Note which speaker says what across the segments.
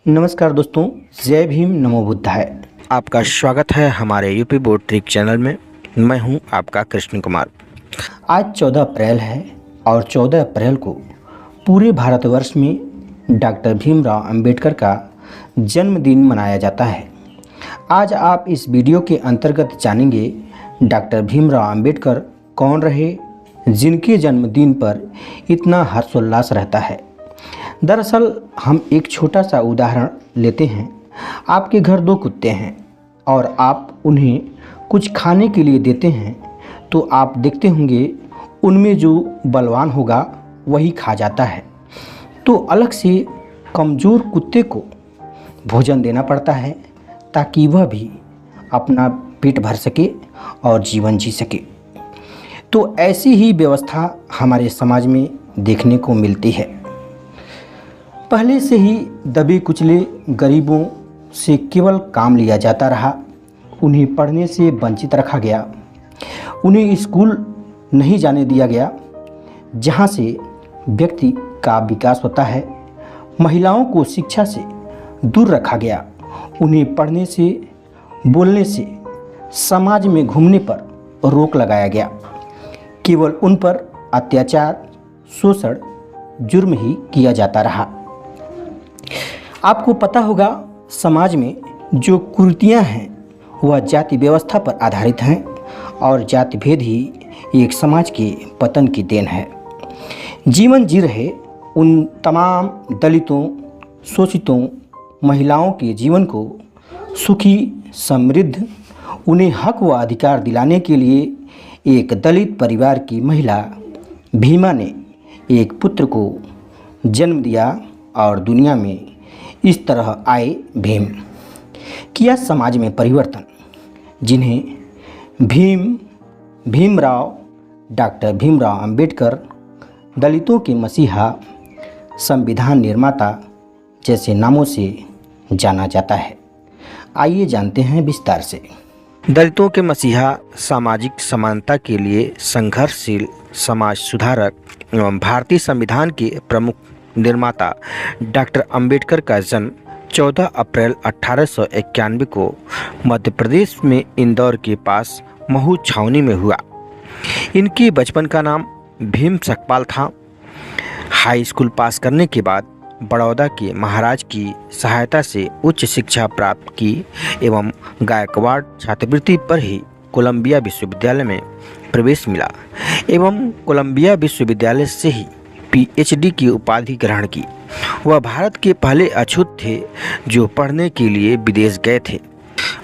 Speaker 1: नमस्कार दोस्तों, जय भीम नमो बुद्धाय।
Speaker 2: आपका स्वागत है हमारे यूपी बोर्ड ट्रिक चैनल में। मैं हूं आपका कृष्ण कुमार।
Speaker 1: आज 14 अप्रैल है और 14 अप्रैल को पूरे भारतवर्ष में डॉक्टर भीमराव अंबेडकर का जन्मदिन मनाया जाता है। आज आप इस वीडियो के अंतर्गत जानेंगे डॉक्टर भीमराव अंबेडकर कौन रहे, जिनके जन्मदिन पर इतना हर्षोल्लास रहता है। दरअसल हम एक छोटा सा उदाहरण लेते हैं। आपके घर 2 कुत्ते हैं और आप उन्हें कुछ खाने के लिए देते हैं, तो आप देखते होंगे उनमें जो बलवान होगा वही खा जाता है। तो अलग से कमज़ोर कुत्ते को भोजन देना पड़ता है ताकि वह भी अपना पेट भर सके और जीवन जी सके। तो ऐसी ही व्यवस्था हमारे समाज में देखने को मिलती है। पहले से ही दबे कुचले गरीबों से केवल काम लिया जाता रहा। उन्हें पढ़ने से वंचित रखा गया। उन्हें स्कूल नहीं जाने दिया गया, जहां से व्यक्ति का विकास होता है। महिलाओं को शिक्षा से दूर रखा गया। उन्हें पढ़ने से, बोलने से, समाज में घूमने पर रोक लगाया गया। केवल उन पर अत्याचार, शोषण, जुर्म ही किया जाता रहा। आपको पता होगा, समाज में जो कुरीतियाँ हैं वह जाति व्यवस्था पर आधारित हैं और जाति भेद ही एक समाज के पतन की देन है। जीवन जी रहे उन तमाम दलितों, शोषितों, महिलाओं के जीवन को सुखी, समृद्ध, उन्हें हक व अधिकार दिलाने के लिए एक दलित परिवार की महिला भीमा ने एक पुत्र को जन्म दिया और दुनिया में इस तरह आए भीम। किया समाज में परिवर्तन, जिन्हें भीमराव, डॉक्टर भीमराव अंबेडकर, दलितों के मसीहा, संविधान निर्माता जैसे नामों से जाना जाता है। आइए जानते हैं विस्तार से।
Speaker 2: दलितों के मसीहा, सामाजिक समानता के लिए संघर्षशील समाज सुधारक एवं भारतीय संविधान के प्रमुख निर्माता डॉक्टर अंबेडकर का जन्म 14 अप्रैल 1891 को मध्य प्रदेश में इंदौर के पास महू छावनी में हुआ। इनके बचपन का नाम भीम सकपाल था। हाई स्कूल पास करने के बाद बड़ौदा के महाराज की सहायता से उच्च शिक्षा प्राप्त की एवं गायकवाड़ छात्रवृत्ति पर ही कोलंबिया विश्वविद्यालय में प्रवेश मिला एवं कोलंबिया विश्वविद्यालय से ही PhD की उपाधि ग्रहण की। वह भारत के पहले अछूत थे जो पढ़ने के लिए विदेश गए थे।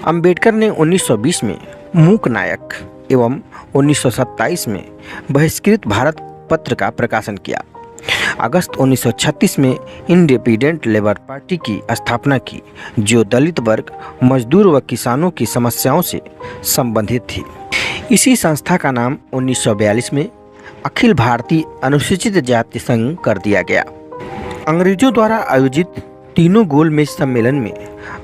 Speaker 2: अंबेडकर ने 1920 में मूक नायक एवं 1927 में बहिष्कृत भारत पत्र का प्रकाशन किया। अगस्त 1936 में इंडिपेंडेंट लेबर पार्टी की स्थापना की, जो दलित वर्ग, मजदूर व किसानों की समस्याओं से संबंधित थी। इसी संस्था का नाम 1942 में अखिल भारतीय अनुसूचित जाति संघ कर दिया गया। अंग्रेजों द्वारा आयोजित तीनों गोलमेज सम्मेलन में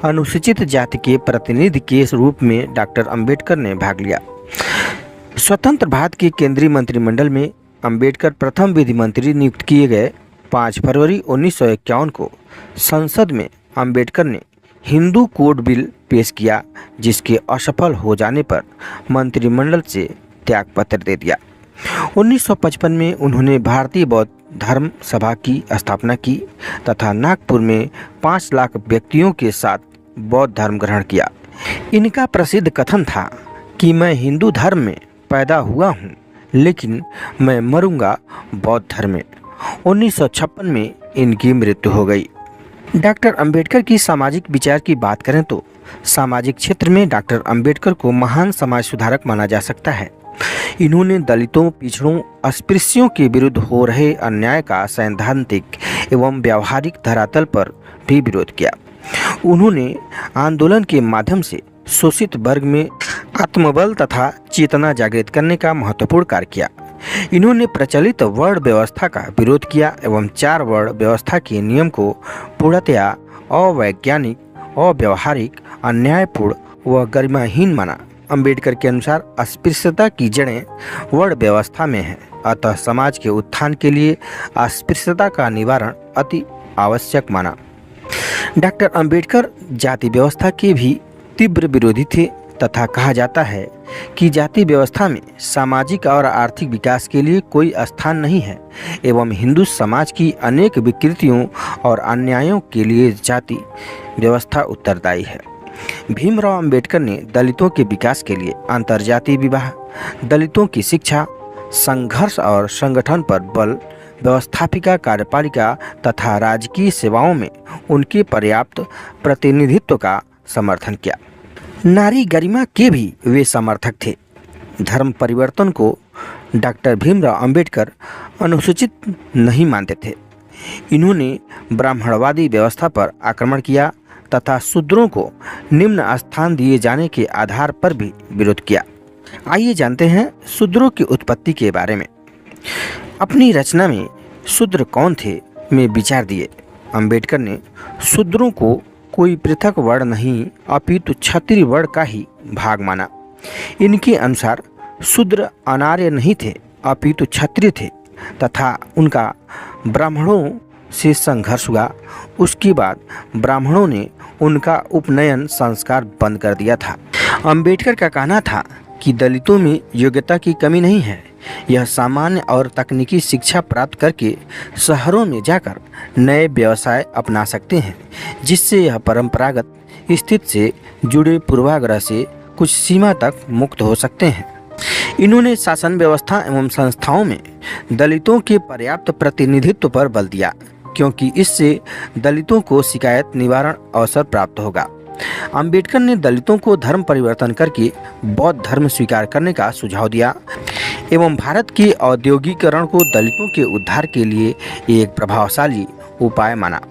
Speaker 2: अनुसूचित जाति के प्रतिनिधि के रूप में डॉक्टर अंबेडकर ने भाग लिया। स्वतंत्र भारत के केंद्रीय मंत्रिमंडल में अंबेडकर प्रथम विधि मंत्री नियुक्त किए गए। 5 फरवरी 1951 को संसद में अंबेडकर ने हिंदू कोड बिल पेश किया, जिसके असफल हो जाने पर मंत्रिमंडल से त्यागपत्र दे दिया। 1955 में उन्होंने भारतीय बौद्ध धर्म सभा की स्थापना की तथा नागपुर में 5 लाख व्यक्तियों के साथ बौद्ध धर्म ग्रहण किया। इनका प्रसिद्ध कथन था कि मैं हिंदू धर्म में पैदा हुआ हूँ, लेकिन मैं मरूंगा बौद्ध धर्म में। 1956 में इनकी मृत्यु हो गई। डॉक्टर अंबेडकर की सामाजिक विचार की बात करें तो सामाजिक क्षेत्र में डॉक्टर अंबेडकर को महान समाज सुधारक माना जा सकता है। इन्होंने दलितों, पिछड़ों, अस्पृश्यों के विरुद्ध हो रहे अन्याय का सैद्धांतिक एवं व्यावहारिक धरातल पर भी विरोध किया। उन्होंने आंदोलन के माध्यम से शोषित वर्ग में आत्मबल तथा चेतना जागृत करने का महत्वपूर्ण कार्य किया। इन्होंने प्रचलित वर्ण व्यवस्था का विरोध किया एवं 4 वर्ण व्यवस्था के नियम को पूर्णतया अवैज्ञानिक, अव्यावहारिक, अन्यायपूर्ण व गरिमाहीन माना। अंबेडकर के अनुसार अस्पृश्यता की जड़ें वर्ण व्यवस्था में है, अतः समाज के उत्थान के लिए अस्पृश्यता का निवारण अति आवश्यक माना। डॉक्टर अंबेडकर जाति व्यवस्था के भी तीव्र विरोधी थे तथा कहा जाता है कि जाति व्यवस्था में सामाजिक और आर्थिक विकास के लिए कोई स्थान नहीं है एवं हिंदू समाज की अनेक विकृतियों और अन्यायों के लिए जाति व्यवस्था उत्तरदायी है। भीमराव अंबेडकर ने दलितों के विकास के लिए अंतर्जातीय विवाह, दलितों की शिक्षा, संघर्ष और संगठन पर बल, व्यवस्थापिका कार्यपालिका तथा राजकीय सेवाओं में उनके पर्याप्त प्रतिनिधित्व का समर्थन किया। नारी गरिमा के भी वे समर्थक थे। धर्म परिवर्तन को डॉक्टर भीमराव अंबेडकर अनुचित नहीं मानते थे। इन्होंने ब्राह्मणवादी व्यवस्था पर आक्रमण किया तथा शूद्रों को निम्न स्थान दिए जाने के आधार पर भी विरोध किया। आइए जानते हैं शूद्रों की उत्पत्ति के बारे में। अपनी रचना में शूद्र कौन थे में विचार दिए अंबेडकर ने शूद्रों को कोई पृथक वर्ण नहीं अपितु क्षत्रिय वर्ण का ही भाग माना। इनके अनुसार शूद्र अनार्य नहीं थे अपितु क्षत्रिय थे तथा उनका ब्राह्मणों से संघर्ष हुआ। उसके बाद ब्राह्मणों ने उनका उपनयन संस्कार बंद कर दिया था। अंबेडकर का कहना था कि दलितों में योग्यता की कमी नहीं है, यह सामान्य और तकनीकी शिक्षा प्राप्त करके शहरों में जाकर नए व्यवसाय अपना सकते हैं, जिससे यह परंपरागत स्थिति से जुड़े पूर्वाग्रह से कुछ सीमा तक मुक्त हो सकते हैं। इन्होंने शासन व्यवस्था एवं संस्थाओं में दलितों के पर्याप्त प्रतिनिधित्व पर बल दिया, क्योंकि इससे दलितों को शिकायत निवारण अवसर प्राप्त होगा। अंबेडकर ने दलितों को धर्म परिवर्तन करके बौद्ध धर्म स्वीकार करने का सुझाव दिया एवं भारत के औद्योगिकीकरण को दलितों के उद्धार के लिए एक प्रभावशाली उपाय माना।